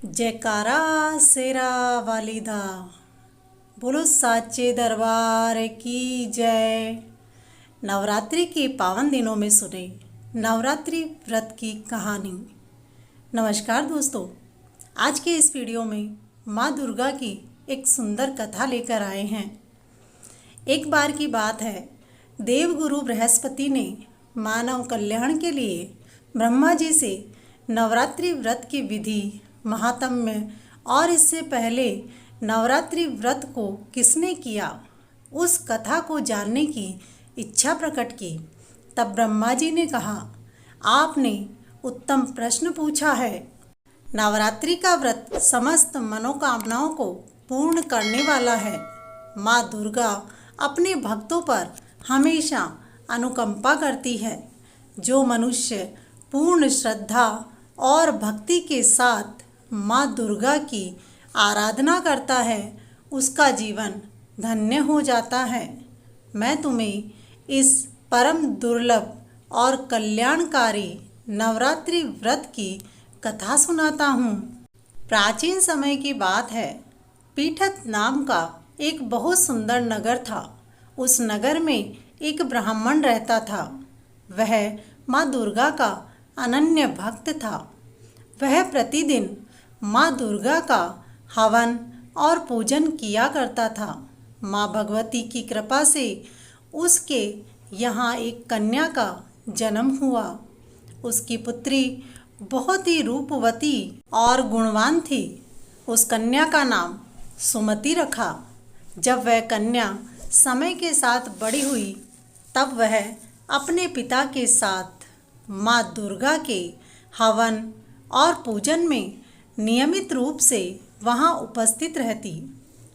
जयकारा शेरा वाली दा। बोलो साचे दरबार की जय। नवरात्रि के पावन दिनों में सुने नवरात्रि व्रत की कहानी। नमस्कार दोस्तों, आज के इस वीडियो में माँ दुर्गा की एक सुंदर कथा लेकर आए हैं। एक बार की बात है, देवगुरु बृहस्पति ने मानव कल्याण के लिए ब्रह्मा जी से नवरात्रि व्रत की विधि, महात्म्य और इससे पहले नवरात्रि व्रत को किसने किया, उस कथा को जानने की इच्छा प्रकट की। तब ब्रह्मा जी ने कहा, आपने उत्तम प्रश्न पूछा है। नवरात्रि का व्रत समस्त मनोकामनाओं को पूर्ण करने वाला है। माँ दुर्गा अपने भक्तों पर हमेशा अनुकंपा करती है। जो मनुष्य पूर्ण श्रद्धा और भक्ति के साथ माँ दुर्गा की आराधना करता है, उसका जीवन धन्य हो जाता है। मैं तुम्हें इस परम दुर्लभ और कल्याणकारी नवरात्रि व्रत की कथा सुनाता हूँ। प्राचीन समय की बात है, पीठत नाम का एक बहुत सुंदर नगर था। उस नगर में एक ब्राह्मण रहता था। वह माँ दुर्गा का अनन्य भक्त था। वह प्रतिदिन माँ दुर्गा का हवन और पूजन किया करता था। माँ भगवती की कृपा से उसके यहाँ एक कन्या का जन्म हुआ। उसकी पुत्री बहुत ही रूपवती और गुणवान थी। उस कन्या का नाम सुमति रखा। जब वह कन्या समय के साथ बड़ी हुई, तब वह अपने पिता के साथ माँ दुर्गा के हवन और पूजन में नियमित रूप से वहाँ उपस्थित रहती।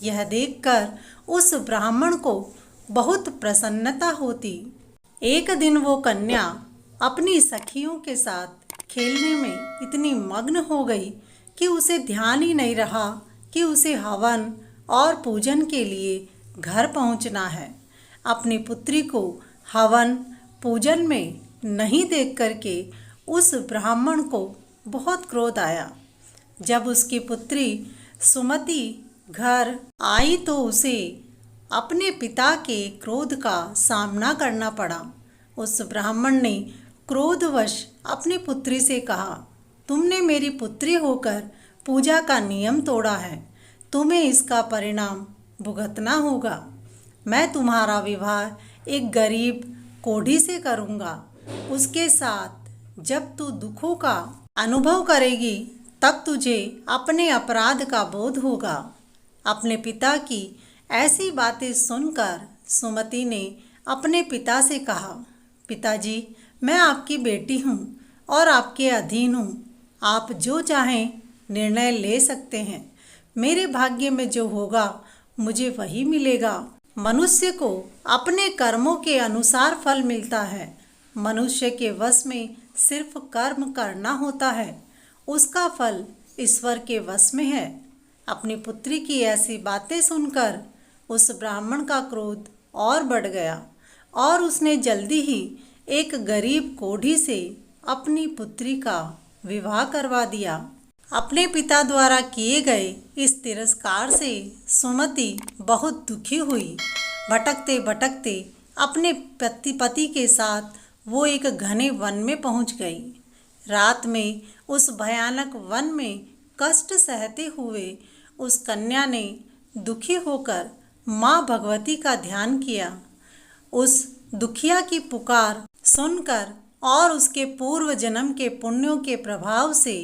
यह देखकर उस ब्राह्मण को बहुत प्रसन्नता होती। एक दिन वो कन्या अपनी सखियों के साथ खेलने में इतनी मग्न हो गई कि उसे ध्यान ही नहीं रहा कि उसे हवन और पूजन के लिए घर पहुंचना है। अपनी पुत्री को हवन पूजन में नहीं देख करके उस ब्राह्मण को बहुत क्रोध आया। जब उसकी पुत्री सुमति घर आई तो उसे अपने पिता के क्रोध का सामना करना पड़ा। उस ब्राह्मण ने क्रोधवश अपनी पुत्री से कहा, तुमने मेरी पुत्री होकर पूजा का नियम तोड़ा है। तुम्हें इसका परिणाम भुगतना होगा। मैं तुम्हारा विवाह एक गरीब कोढ़ी से करूँगा। उसके साथ जब तू दुखों का अनुभव करेगी, तब तुझे अपने अपराध का बोध होगा। अपने पिता की ऐसी बातें सुनकर सुमति ने अपने पिता से कहा, पिताजी, मैं आपकी बेटी हूँ और आपके अधीन हूँ। आप जो चाहें निर्णय ले सकते हैं। मेरे भाग्य में जो होगा मुझे वही मिलेगा। मनुष्य को अपने कर्मों के अनुसार फल मिलता है। मनुष्य के वश में सिर्फ कर्म करना होता है, उसका फल ईश्वर के वश में है। अपनी पुत्री की ऐसी बातें सुनकर उस ब्राह्मण का क्रोध और बढ़ गया और उसने जल्दी ही एक गरीब कोढ़ी से अपनी पुत्री का विवाह करवा दिया। अपने पिता द्वारा किए गए इस तिरस्कार से सुमति बहुत दुखी हुई। भटकते भटकते अपने पति के साथ वो एक घने वन में पहुंच गई। रात में उस भयानक वन में कष्ट सहते हुए उस कन्या ने दुखी होकर माँ भगवती का ध्यान किया। उस दुखिया की पुकार सुनकर और उसके पूर्व जन्म के पुण्यों के प्रभाव से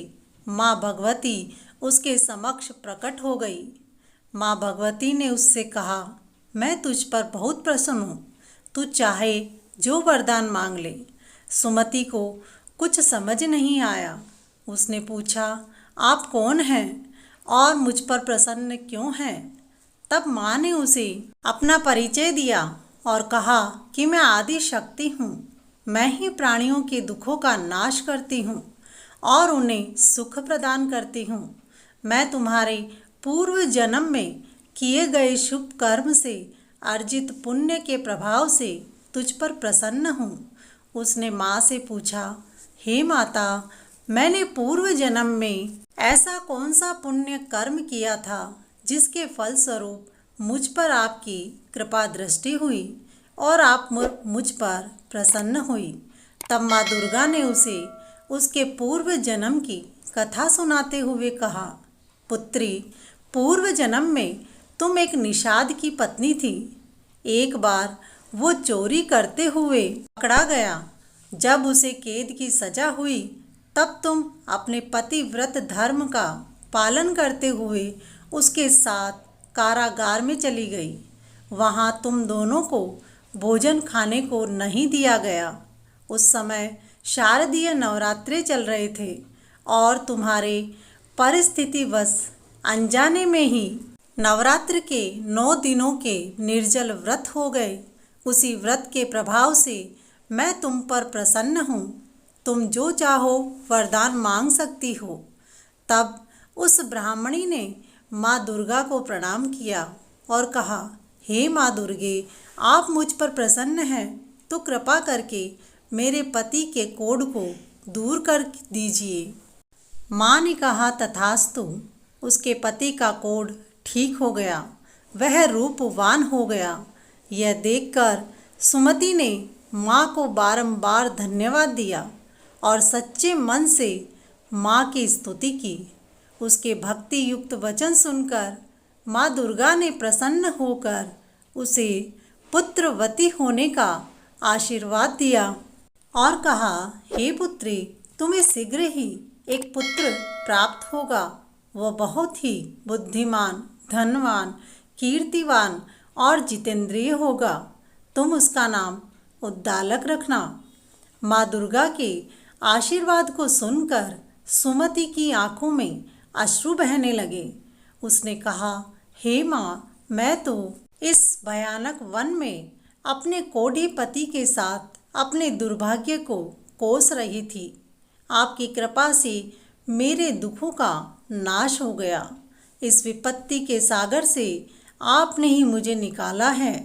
माँ भगवती उसके समक्ष प्रकट हो गई। माँ भगवती ने उससे कहा, मैं तुझ पर बहुत प्रसन्न हूँ। तू चाहे जो वरदान मांग ले। सुमति को कुछ समझ नहीं आया। उसने पूछा, आप कौन हैं और मुझ पर प्रसन्न क्यों हैं? तब माँ ने उसे अपना परिचय दिया और कहा कि मैं आदि शक्ति हूँ। मैं ही प्राणियों के दुखों का नाश करती हूँ और उन्हें सुख प्रदान करती हूँ। मैं तुम्हारे पूर्व जन्म में किए गए शुभ कर्म से अर्जित पुण्य के प्रभाव से तुझ पर प्रसन्न हूँ। उसने माँ से पूछा, हे माता, मैंने पूर्व जन्म में ऐसा कौन सा पुण्य कर्म किया था जिसके फलस्वरूप मुझ पर आपकी कृपा दृष्टि हुई और आप मुझ पर प्रसन्न हुई। तब माँ दुर्गा ने उसे उसके पूर्व जन्म की कथा सुनाते हुए कहा, पुत्री, पूर्व जन्म में तुम एक निषाद की पत्नी थी। एक बार वो चोरी करते हुए पकड़ा गया। जब उसे कैद की सजा हुई तब तुम अपने पतिव्रत धर्म का पालन करते हुए उसके साथ कारागार में चली गई। वहाँ तुम दोनों को भोजन खाने को नहीं दिया गया। उस समय शारदीय नवरात्रे चल रहे थे और तुम्हारे परिस्थितिवश अनजाने में ही नवरात्र के 9 दिनों के निर्जल व्रत हो गए। उसी व्रत के प्रभाव से मैं तुम पर प्रसन्न हूँ। तुम जो चाहो वरदान मांग सकती हो। तब उस ब्राह्मणी ने माँ दुर्गा को प्रणाम किया और कहा, हे माँ दुर्गे, आप मुझ पर प्रसन्न हैं तो कृपा करके मेरे पति के कोढ़ को दूर कर दीजिए। माँ ने कहा, तथास्तु। उसके पति का कोढ़ ठीक हो गया, वह रूपवान हो गया। यह देखकर सुमति ने माँ को बारंबार धन्यवाद दिया और सच्चे मन से माँ की स्तुति की। उसके भक्ति युक्त वचन सुनकर माँ दुर्गा ने प्रसन्न होकर उसे पुत्रवती होने का आशीर्वाद दिया और कहा, हे पुत्री, तुम्हें शीघ्र ही एक पुत्र प्राप्त होगा। वह बहुत ही बुद्धिमान, धनवान, कीर्तिवान और जितेंद्रिय होगा। तुम उसका नाम उद्दालक रखना। माँ दुर्गा के आशीर्वाद को सुनकर सुमति की आंखों में अश्रु बहने लगे। उसने कहा, हे माँ, मैं तो इस भयानक वन में अपने कोढ़ी पति के साथ अपने दुर्भाग्य को कोस रही थी। आपकी कृपा से मेरे दुखों का नाश हो गया। इस विपत्ति के सागर से आपने ही मुझे निकाला है।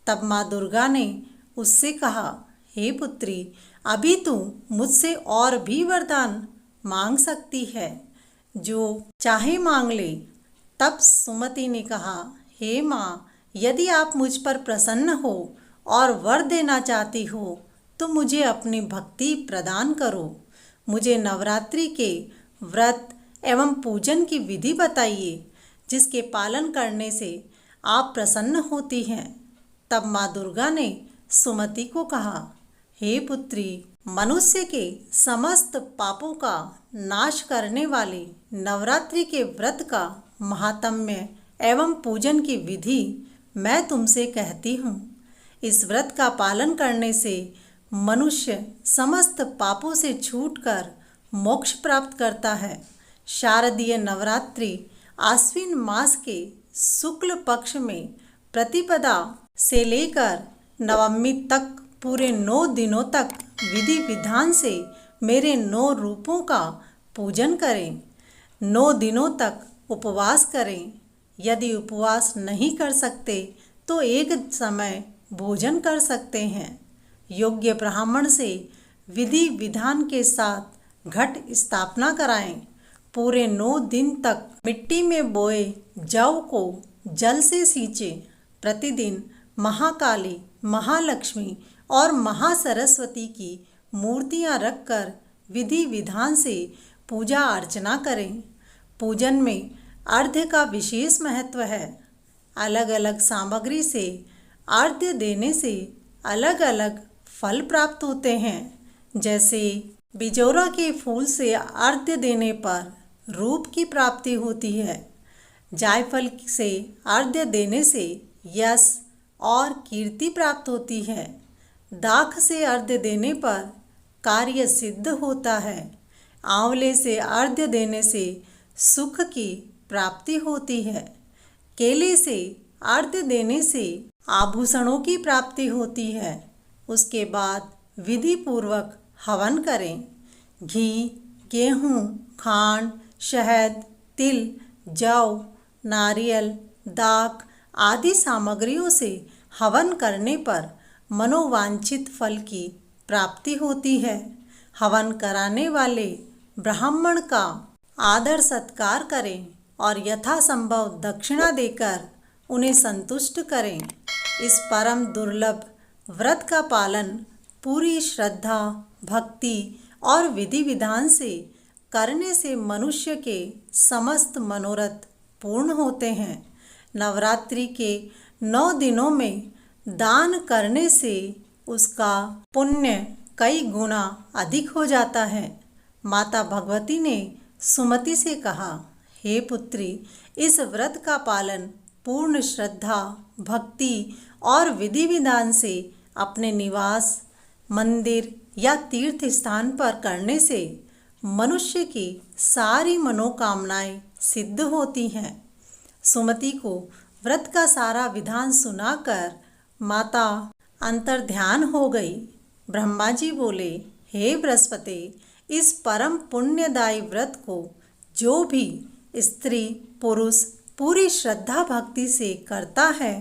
तब माँ दुर्गा ने उससे कहा, हे पुत्री, अभी तू मुझसे और भी वरदान मांग सकती है, जो चाहे मांग ले। तब सुमति ने कहा, हे माँ, यदि आप मुझ पर प्रसन्न हो और वर देना चाहती हो तो मुझे अपनी भक्ति प्रदान करो। मुझे नवरात्रि के व्रत एवं पूजन की विधि बताइए जिसके पालन करने से आप प्रसन्न होती हैं। तब माँ दुर्गा ने सुमति को कहा, हे पुत्री, मनुष्य के समस्त पापों का नाश करने वाले नवरात्रि के व्रत का महात्म्य एवं पूजन की विधि मैं तुमसे कहती हूँ। इस व्रत का पालन करने से मनुष्य समस्त पापों से छूटकर मोक्ष प्राप्त करता है। शारदीय नवरात्रि आश्विन मास के शुक्ल पक्ष में प्रतिपदा से लेकर नवमी तक पूरे 9 दिनों तक विधि विधान से मेरे 9 रूपों का पूजन करें। 9 दिनों तक उपवास करें। यदि उपवास नहीं कर सकते तो एक समय भोजन कर सकते हैं। योग्य ब्राह्मण से विधि विधान के साथ घट स्थापना कराएं। पूरे 9 दिन तक मिट्टी में बोए जौ को जल से सींचें। प्रतिदिन महाकाली, महालक्ष्मी और महासरस्वती की मूर्तियां रखकर विधि विधान से पूजा अर्चना करें। पूजन में अर्घ्य का विशेष महत्व है। अलग अलग सामग्री से अर्घ्य देने से अलग अलग फल प्राप्त होते हैं। जैसे बिजौरा के फूल से अर्घ्य देने पर रूप की प्राप्ति होती है। जायफल से अर्घ्य देने से यश और कीर्ति प्राप्त होती है। दाख से अर्घ्य देने पर कार्य सिद्ध होता है। आंवले से अर्घ्य देने से सुख की प्राप्ति होती है। केले से अर्घ्य देने से आभूषणों की प्राप्ति होती है। उसके बाद विधि पूर्वक हवन करें। घी, गेहूँ, खांड, शहद, तिल, जौ, नारियल, दाख आदि सामग्रियों से हवन करने पर मनोवांछित फल की प्राप्ति होती है। हवन कराने वाले ब्राह्मण का आदर सत्कार करें और यथासंभव दक्षिणा देकर उन्हें संतुष्ट करें। इस परम दुर्लभ व्रत का पालन पूरी श्रद्धा, भक्ति और विधि विधान से करने से मनुष्य के समस्त मनोरथ पूर्ण होते हैं। नवरात्रि के 9 दिनों में दान करने से उसका पुण्य कई गुना अधिक हो जाता है। माता भगवती ने सुमति से कहा, हे पुत्री, इस व्रत का पालन पूर्ण श्रद्धा, भक्ति और विधि विधान से अपने निवास, मंदिर या तीर्थ स्थान पर करने से मनुष्य की सारी मनोकामनाएं सिद्ध होती हैं। सुमति को व्रत का सारा विधान सुनाकर माता अंतर्ध्यान हो गई। ब्रह्मा जी बोले, हे बृहस्पति, इस परम पुण्यदायी व्रत को जो भी स्त्री पुरुष पूरी श्रद्धा भक्ति से करता है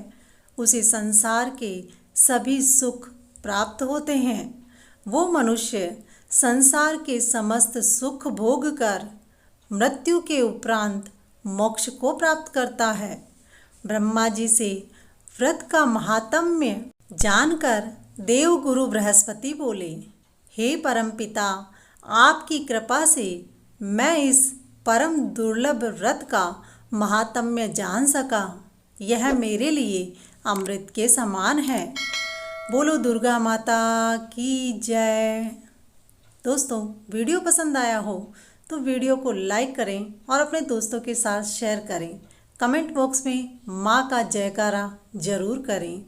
उसे संसार के सभी सुख प्राप्त होते हैं। वो मनुष्य संसार के समस्त सुख भोग कर मृत्यु के उपरांत मोक्ष को प्राप्त करता है। ब्रह्मा जी से व्रत का महात्म्य जानकर देवगुरु बृहस्पति बोले, हे परमपिता, आपकी कृपा से मैं इस परम दुर्लभ व्रत का महात्म्य जान सका। यह मेरे लिए अमृत के समान है। बोलो दुर्गा माता की जय। दोस्तों, वीडियो पसंद आया हो तो वीडियो को लाइक करें और अपने दोस्तों के साथ शेयर करें। कमेंट बॉक्स में माँ का जयकारा जरूर करें।